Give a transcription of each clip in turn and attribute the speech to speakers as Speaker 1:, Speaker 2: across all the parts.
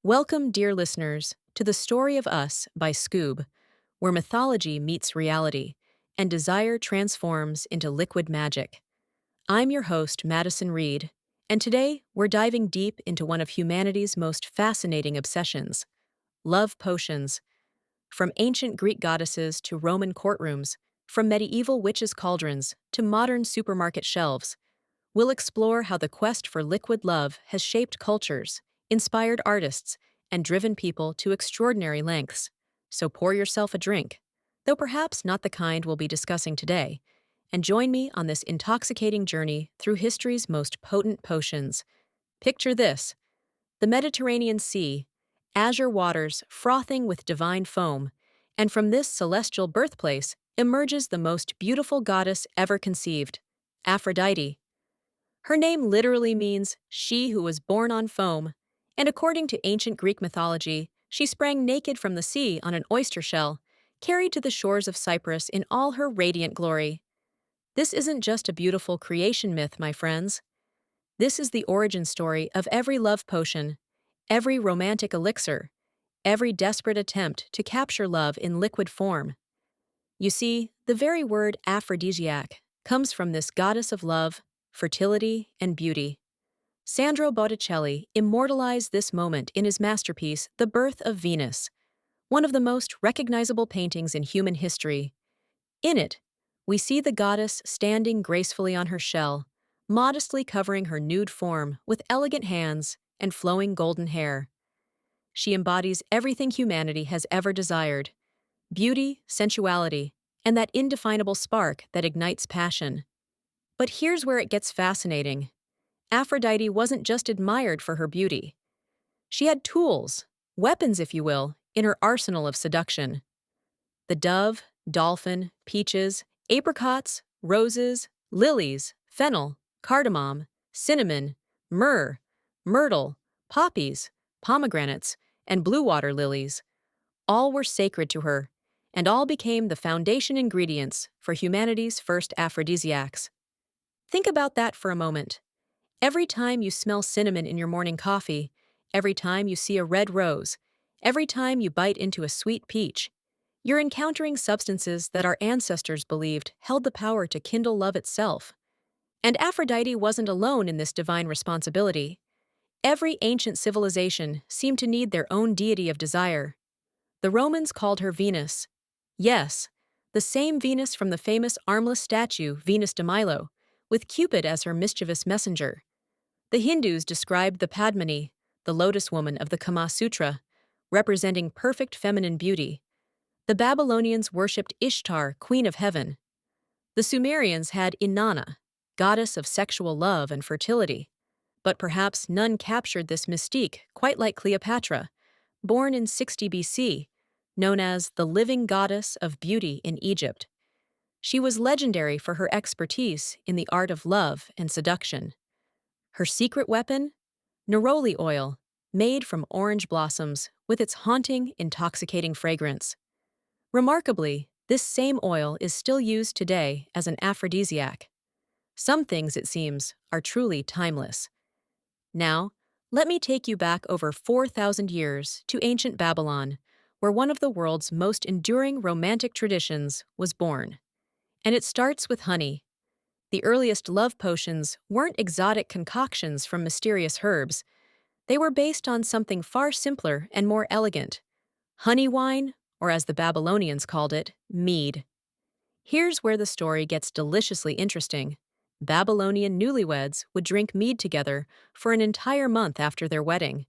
Speaker 1: Welcome, dear listeners, to The Story of Us by Scoob, where mythology meets reality and desire transforms into liquid magic. I'm your host, Madison Reed, and today we're diving deep into one of humanity's most fascinating obsessions love potions. From ancient Greek goddesses to Roman courtrooms, from medieval witches' cauldrons to modern supermarket shelves, we'll explore how the quest for liquid love has shaped cultures, inspired artists, and driven people to extraordinary lengths. So pour yourself a drink, though perhaps not the kind we'll be discussing today, and join me on this intoxicating journey through history's most potent potions. Picture this: the Mediterranean Sea, azure waters frothing with divine foam, and from this celestial birthplace emerges the most beautiful goddess ever conceived, Aphrodite. Her name literally means she who was born on foam, and according to ancient Greek mythology, she sprang naked from the sea on an oyster shell, carried to the shores of Cyprus in all her radiant glory. This isn't just a beautiful creation myth, my friends. This is the origin story of every love potion, every romantic elixir, every desperate attempt to capture love in liquid form. You see, the very word aphrodisiac comes from this goddess of love, fertility, and beauty. Sandro Botticelli immortalized this moment in his masterpiece, The Birth of Venus, one of the most recognizable paintings in human history. In it, we see the goddess standing gracefully on her shell, modestly covering her nude form with elegant hands and flowing golden hair. She embodies everything humanity has ever desired: beauty, sensuality, and that indefinable spark that ignites passion. But here's where it gets fascinating. Aphrodite wasn't just admired for her beauty. She had tools, weapons if you will, in her arsenal of seduction. The dove, dolphin, peaches, apricots, roses, lilies, fennel, cardamom, cinnamon, myrrh, myrtle, poppies, pomegranates, and blue water lilies, all were sacred to her, and all became the foundation ingredients for humanity's first aphrodisiacs. Think about that for a moment. Every time you smell cinnamon in your morning coffee, every time you see a red rose, every time you bite into a sweet peach, you're encountering substances that our ancestors believed held the power to kindle love itself. And Aphrodite wasn't alone in this divine responsibility. Every ancient civilization seemed to need their own deity of desire. The Romans called her Venus. Yes, the same Venus from the famous armless statue Venus de Milo, with Cupid as her mischievous messenger. The Hindus described the Padmini, the lotus woman of the Kama Sutra, representing perfect feminine beauty. The Babylonians worshipped Ishtar, queen of heaven. The Sumerians had Inanna, goddess of sexual love and fertility. But perhaps none captured this mystique quite like Cleopatra, born in 60 BC, known as the living goddess of beauty in Egypt. She was legendary for her expertise in the art of love and seduction. Her secret weapon? Neroli oil, made from orange blossoms with its haunting, intoxicating fragrance. Remarkably, this same oil is still used today as an aphrodisiac. Some things, it seems, are truly timeless. Now, let me take you back over 4,000 years to ancient Babylon, where one of the world's most enduring romantic traditions was born. And it starts with honey. The earliest love potions weren't exotic concoctions from mysterious herbs. They were based on something far simpler and more elegant: honey wine, or as the Babylonians called it, mead. Here's where the story gets deliciously interesting. Babylonian newlyweds would drink mead together for an entire month after their wedding.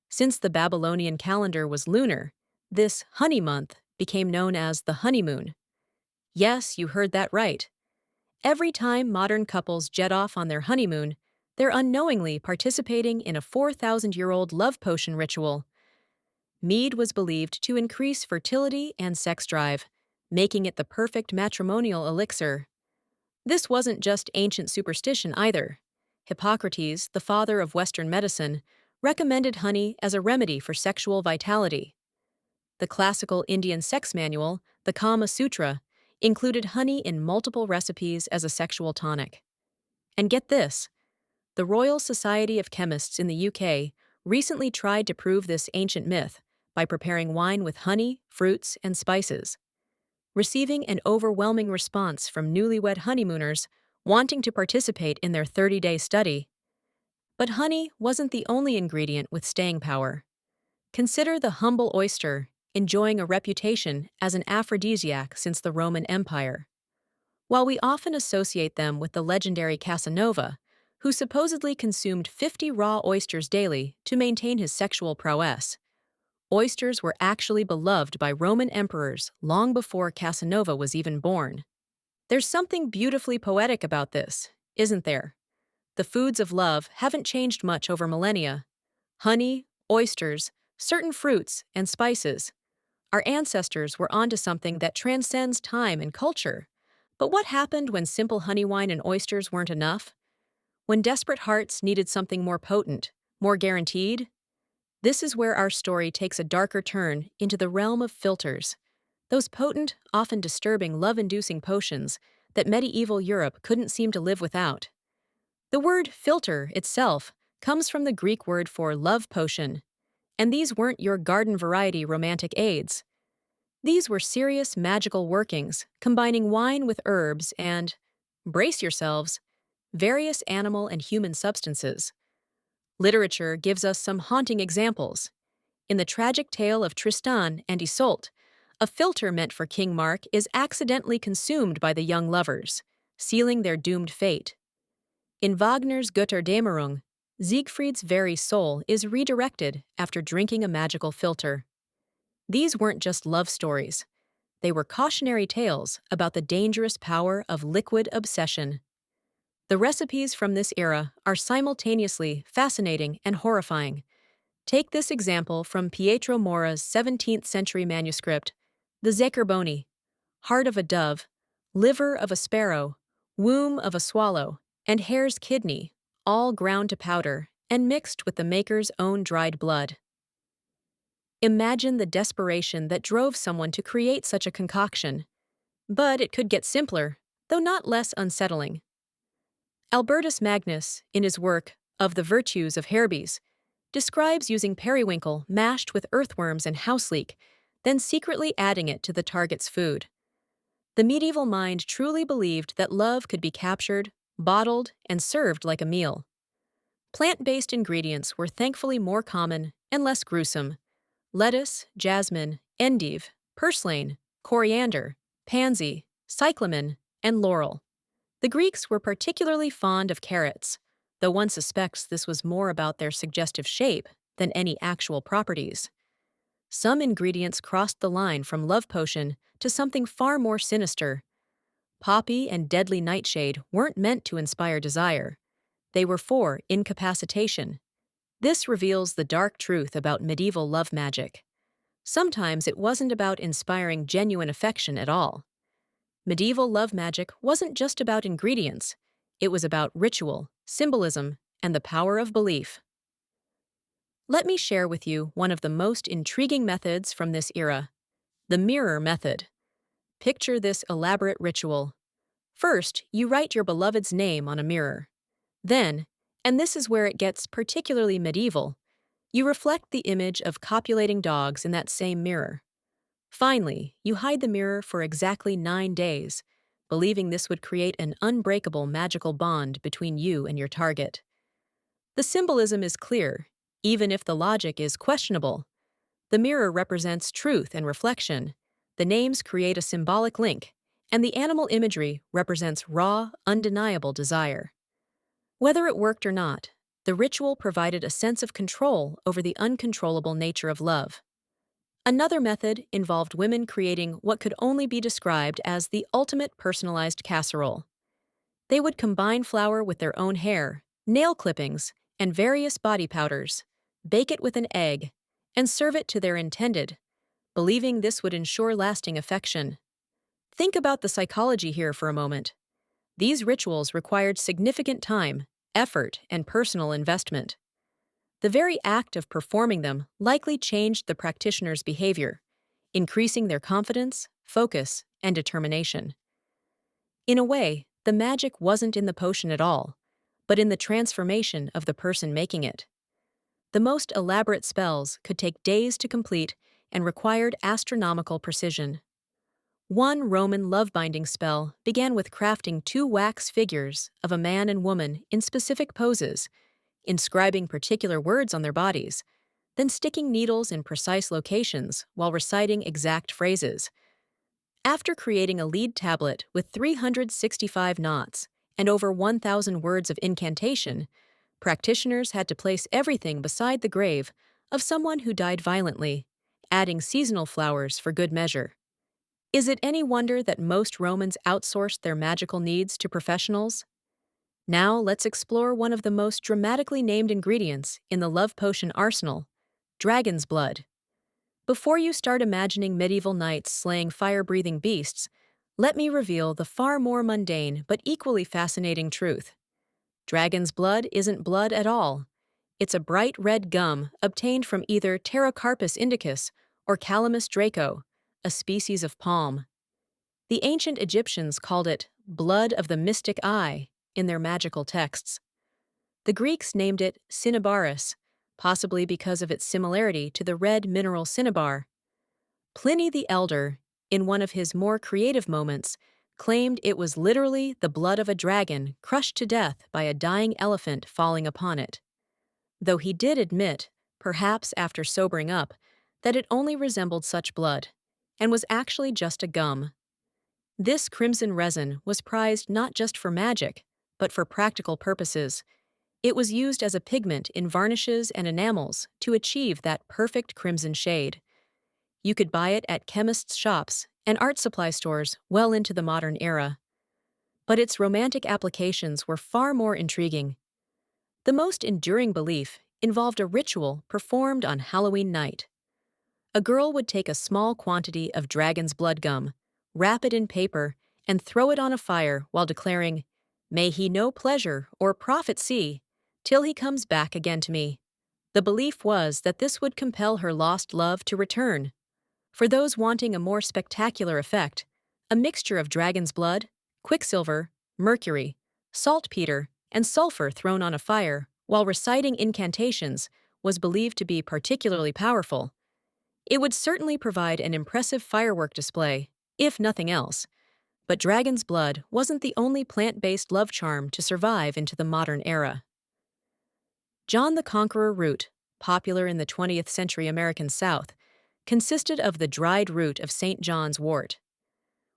Speaker 1: Since the Babylonian calendar was lunar, this honey month became known as the honeymoon. Yes, you heard that right. Every time modern couples jet off on their honeymoon, they're unknowingly participating in a 4,000-year-old love potion ritual. Mead was believed to increase fertility and sex drive, making it the perfect matrimonial elixir. This wasn't just ancient superstition either. Hippocrates, the father of Western medicine, recommended honey as a remedy for sexual vitality. The classical Indian sex manual, the Kama Sutra, included honey in multiple recipes as a sexual tonic. And get this: the Royal Society of Chemists in the UK recently tried to prove this ancient myth by preparing wine with honey, fruits, and spices, receiving an overwhelming response from newlywed honeymooners wanting to participate in their 30-day study. But honey wasn't the only ingredient with staying power. Consider the humble oyster, enjoying a reputation as an aphrodisiac since the Roman Empire. While we often associate them with the legendary Casanova, who supposedly consumed 50 raw oysters daily to maintain his sexual prowess, oysters were actually beloved by Roman emperors long before Casanova was even born. There's something beautifully poetic about this, isn't there? The foods of love haven't changed much over millennia. Honey, oysters, certain fruits, and spices. Our ancestors were onto something that transcends time and culture. But what happened when simple honey wine and oysters weren't enough? When desperate hearts needed something more potent, more guaranteed? This is where our story takes a darker turn into the realm of filters. Those potent, often disturbing love-inducing potions that medieval Europe couldn't seem to live without. The word filter itself comes from the Greek word for love potion, and these weren't your garden variety romantic aids. These were serious magical workings, combining wine with herbs and, brace yourselves, various animal and human substances. Literature gives us some haunting examples. In the tragic tale of Tristan and Isolde, a filter meant for King Mark is accidentally consumed by the young lovers, sealing their doomed fate. In Wagner's Götterdämmerung, Siegfried's very soul is redirected after drinking a magical filter. These weren't just love stories. They were cautionary tales about the dangerous power of liquid obsession. The recipes from this era are simultaneously fascinating and horrifying. Take this example from Pietro Mora's 17th century manuscript, the Zaccherboni: heart of a dove, liver of a sparrow, womb of a swallow, and hare's kidney, all ground to powder and mixed with the maker's own dried blood. Imagine the desperation that drove someone to create such a concoction. But it could get simpler, though not less unsettling. Albertus Magnus, in his work Of the Virtues of Herbes, describes using periwinkle mashed with earthworms and houseleek, then secretly adding it to the target's food. The medieval mind truly believed that love could be captured, bottled, and served like a meal. Plant-based ingredients were thankfully more common and less gruesome. Lettuce, jasmine, endive, purslane, coriander, pansy, cyclamen, and laurel. The Greeks were particularly fond of carrots, though one suspects this was more about their suggestive shape than any actual properties. Some ingredients crossed the line from love potion to something far more sinister. Poppy and deadly nightshade weren't meant to inspire desire. They were for incapacitation. This reveals the dark truth about medieval love magic. Sometimes it wasn't about inspiring genuine affection at all. Medieval love magic wasn't just about ingredients. It was about ritual, symbolism, and the power of belief. Let me share with you one of the most intriguing methods from this era: the mirror method. Picture this elaborate ritual. First, you write your beloved's name on a mirror. Then, and this is where it gets particularly medieval, you reflect the image of copulating dogs in that same mirror. Finally, you hide the mirror for exactly 9 days, believing this would create an unbreakable magical bond between you and your target. The symbolism is clear, even if the logic is questionable. The mirror represents truth and reflection, the names create a symbolic link, and the animal imagery represents raw, undeniable desire. Whether it worked or not, the ritual provided a sense of control over the uncontrollable nature of love. Another method involved women creating what could only be described as the ultimate personalized casserole. They would combine flour with their own hair, nail clippings, and various body powders, bake it with an egg, and serve it to their intended, believing this would ensure lasting affection. Think about the psychology here for a moment. These rituals required significant time, effort, and personal investment. The very act of performing them likely changed the practitioner's behavior, increasing their confidence, focus, and determination. In a way, the magic wasn't in the potion at all, but in the transformation of the person making it. The most elaborate spells could take days to complete and required astronomical precision. One Roman love-binding spell began with crafting two wax figures of a man and woman in specific poses, inscribing particular words on their bodies, then sticking needles in precise locations while reciting exact phrases. After creating a lead tablet with 365 knots and over 1,000 words of incantation, practitioners had to place everything beside the grave of someone who died violently, adding seasonal flowers for good measure. Is it any wonder that most Romans outsourced their magical needs to professionals? Now let's explore one of the most dramatically named ingredients in the love potion arsenal: dragon's blood. Before you start imagining medieval knights slaying fire-breathing beasts, let me reveal the far more mundane but equally fascinating truth. Dragon's blood isn't blood at all. It's a bright red gum obtained from either Pterocarpus indicus or Calamus draco, a species of palm. The ancient Egyptians called it blood of the mystic eye in their magical texts. The Greeks named it cinnabaris, possibly because of its similarity to the red mineral cinnabar. Pliny the Elder, in one of his more creative moments, claimed it was literally the blood of a dragon crushed to death by a dying elephant falling upon it. Though he did admit, perhaps after sobering up, that it only resembled such blood, and was actually just a gum. This crimson resin was prized not just for magic, but for practical purposes. It was used as a pigment in varnishes and enamels to achieve that perfect crimson shade. You could buy it at chemists' shops and art supply stores well into the modern era. But its romantic applications were far more intriguing. The most enduring belief involved a ritual performed on Halloween night. A girl would take a small quantity of dragon's blood gum, wrap it in paper, and throw it on a fire while declaring, "May he no pleasure or profit see, till he comes back again to me." The belief was that this would compel her lost love to return. For those wanting a more spectacular effect, a mixture of dragon's blood, quicksilver, mercury, saltpeter, and sulfur thrown on a fire while reciting incantations was believed to be particularly powerful. It would certainly provide an impressive firework display, if nothing else. But dragon's blood wasn't the only plant-based love charm to survive into the modern era. John the Conqueror root, popular in the 20th century American South, consisted of the dried root of St. John's wort.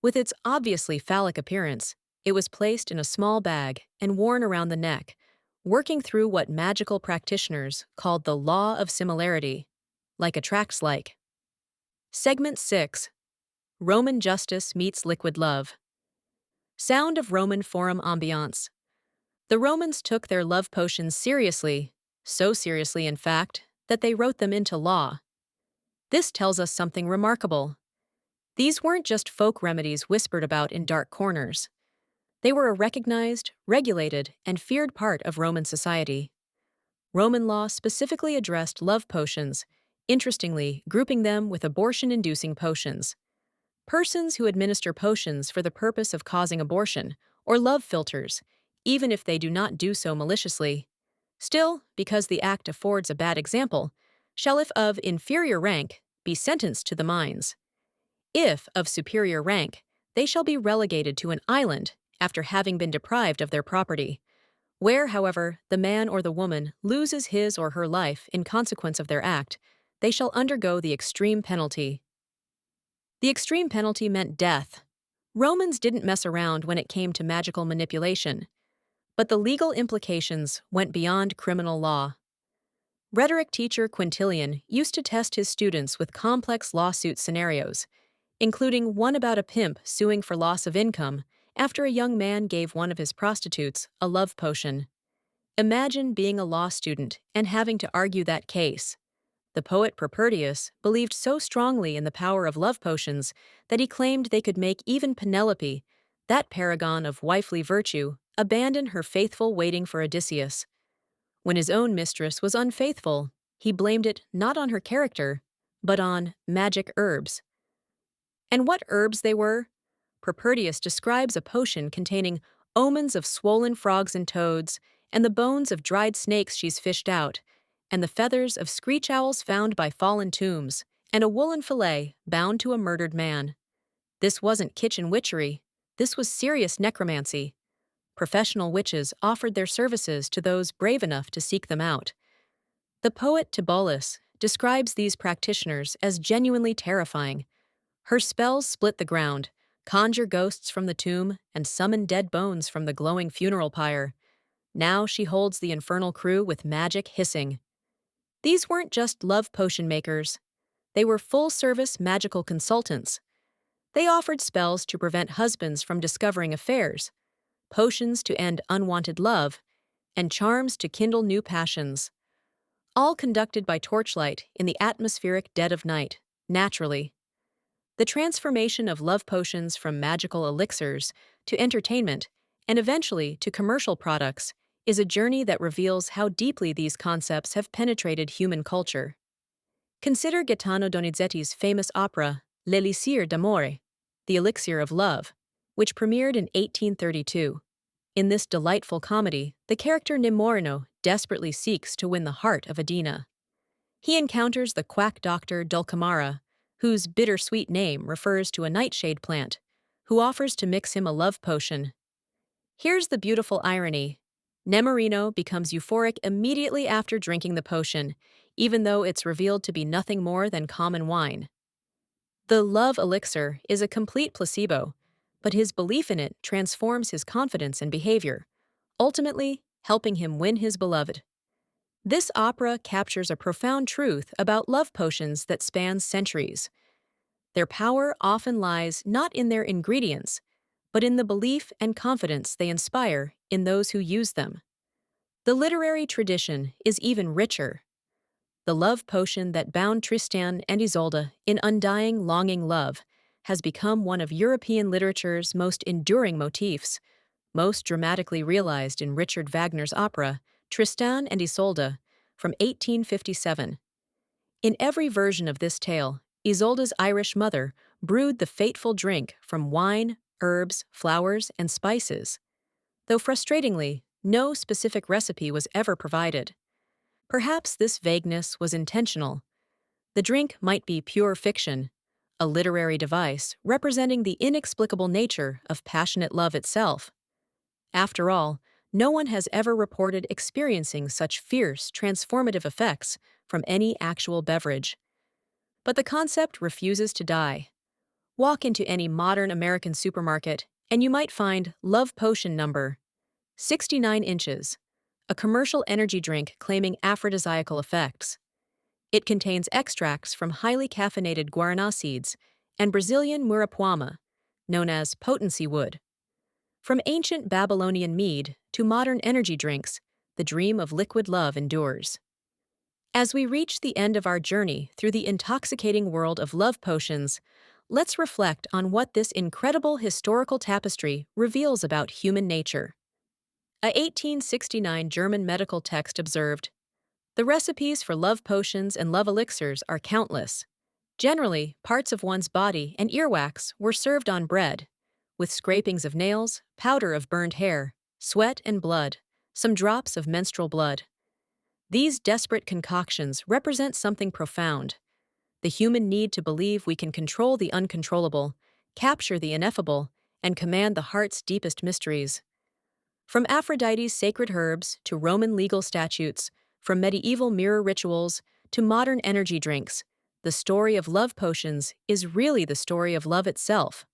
Speaker 1: With its obviously phallic appearance, it was placed in a small bag and worn around the neck, working through what magical practitioners called the law of similarity, like attracts like. Segment 6. Roman justice meets liquid love. Sound of Roman forum ambiance. The Romans took their love potions seriously, so seriously, in fact, that they wrote them into law. This tells us something remarkable. These weren't just folk remedies whispered about in dark corners. They were a recognized, regulated, and feared part of Roman society. Roman law specifically addressed love potions, interestingly grouping them with abortion-inducing potions. Persons who administer potions for the purpose of causing abortion, or love philters, even if they do not do so maliciously. Still, because the act affords a bad example, shall, if of inferior rank, be sentenced to the mines. If of superior rank, they shall be relegated to an island after having been deprived of their property. Where, however, the man or the woman loses his or her life in consequence of their act, they shall undergo the extreme penalty. The extreme penalty meant death. Romans didn't mess around when it came to magical manipulation, but the legal implications went beyond criminal law. Rhetoric teacher Quintilian used to test his students with complex lawsuit scenarios, including one about a pimp suing for loss of income after a young man gave one of his prostitutes a love potion. Imagine being a law student and having to argue that case. The poet Propertius believed so strongly in the power of love potions that he claimed they could make even Penelope, that paragon of wifely virtue, abandon her faithful waiting for Odysseus. When his own mistress was unfaithful, he blamed it not on her character, but on magic herbs. And what herbs they were? Propertius describes a potion containing omens of swollen frogs and toads and the bones of dried snakes she's fished out, and the feathers of screech owls found by fallen tombs, and a woolen fillet bound to a murdered man. This wasn't kitchen witchery, this was serious necromancy. Professional witches offered their services to those brave enough to seek them out. The poet Tibullus describes these practitioners as genuinely terrifying. Her spells split the ground, conjure ghosts from the tomb, and summon dead bones from the glowing funeral pyre. Now she holds the infernal crew with magic hissing. These weren't just love potion makers. They were full-service magical consultants. They offered spells to prevent husbands from discovering affairs, potions to end unwanted love, and charms to kindle new passions. All conducted by torchlight in the atmospheric dead of night, naturally. The transformation of love potions from magical elixirs to entertainment, and eventually to commercial products, is a journey that reveals how deeply these concepts have penetrated human culture. Consider Gaetano Donizetti's famous opera, L'Elixir d'Amore, The Elixir of Love, which premiered in 1832. In this delightful comedy, the character Nemorino desperately seeks to win the heart of Adina. He encounters the quack doctor Dulcamara, whose bittersweet name refers to a nightshade plant, who offers to mix him a love potion. Here's the beautiful irony. Nemorino becomes euphoric immediately after drinking the potion, even though it's revealed to be nothing more than common wine. The love elixir is a complete placebo, but his belief in it transforms his confidence and behavior, ultimately helping him win his beloved. This opera captures a profound truth about love potions that spans centuries. Their power often lies not in their ingredients, but in the belief and confidence they inspire in those who use them. The literary tradition is even richer. The love potion that bound Tristan and Isolde in undying, longing love has become one of European literature's most enduring motifs, most dramatically realized in Richard Wagner's opera, Tristan and Isolde, from 1857. In every version of this tale, Isolde's Irish mother brewed the fateful drink from wine, herbs, flowers, and spices. Though frustratingly, no specific recipe was ever provided. Perhaps this vagueness was intentional. The drink might be pure fiction, a literary device representing the inexplicable nature of passionate love itself. After all, no one has ever reported experiencing such fierce, transformative effects from any actual beverage. But the concept refuses to die. Walk into any modern American supermarket, and you might find Love Potion number 69 inches, a commercial energy drink claiming aphrodisiacal effects. It contains extracts from highly caffeinated guarana seeds and Brazilian muirapuama, known as potency wood. From ancient Babylonian mead to modern energy drinks, the dream of liquid love endures. As we reach the end of our journey through the intoxicating world of love potions, let's reflect on what this incredible historical tapestry reveals about human nature. A 1869 German medical text observed, "The recipes for love potions and love elixirs are countless. Generally, parts of one's body and earwax were served on bread, with scrapings of nails, powder of burned hair, sweat and blood, some drops of menstrual blood. These desperate concoctions represent something profound: the human need to believe we can control the uncontrollable, capture the ineffable, and command the heart's deepest mysteries. From Aphrodite's sacred herbs to Roman legal statutes, from medieval mirror rituals to modern energy drinks, the story of love potions is really the story of love itself.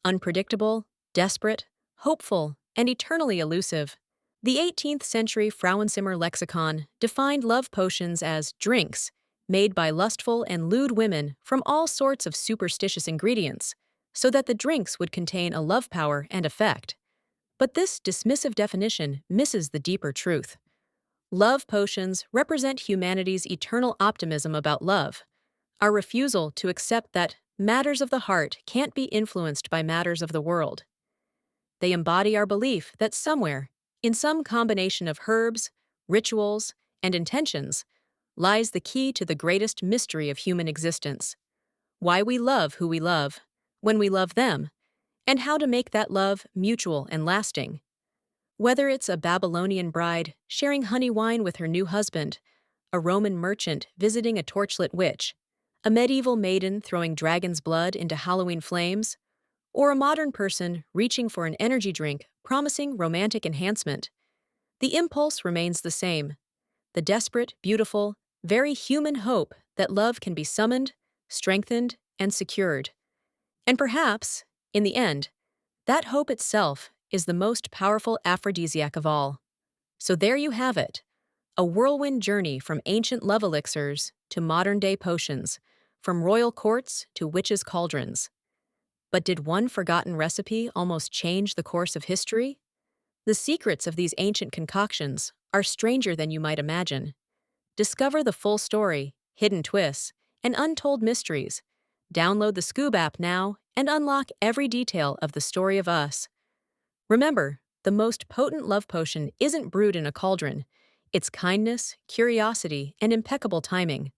Speaker 1: Unpredictable, desperate, hopeful, and eternally elusive. The 18th century Frauenzimmer lexicon defined love potions as drinks made by lustful and lewd women from all sorts of superstitious ingredients, so that the drinks would contain a love power and effect. But this dismissive definition misses the deeper truth. Love potions represent humanity's eternal optimism about love, our refusal to accept that matters of the heart can't be influenced by matters of the world. They embody our belief that somewhere, in some combination of herbs, rituals, and intentions, lies the key to the greatest mystery of human existence: why we love who we love, when we love them, and how to make that love mutual and lasting. Whether it's a Babylonian bride sharing honey wine with her new husband, a Roman merchant visiting a torchlit witch, a medieval maiden throwing dragon's blood into Halloween flames, or a modern person reaching for an energy drink promising romantic enhancement. The impulse remains the same: the desperate, beautiful, very human hope that love can be summoned, strengthened, and secured. And perhaps, in the end, that hope itself is the most powerful aphrodisiac of all. So there you have it, a whirlwind journey from ancient love elixirs to modern day potions, from royal courts to witches' cauldrons. But did one forgotten recipe almost change the course of history? The secrets of these ancient concoctions are stranger than you might imagine. Discover the full story, hidden twists, and untold mysteries. Download the Scoob app now and unlock every detail of the story of us. Remember, the most potent love potion isn't brewed in a cauldron. It's kindness, curiosity, and impeccable timing.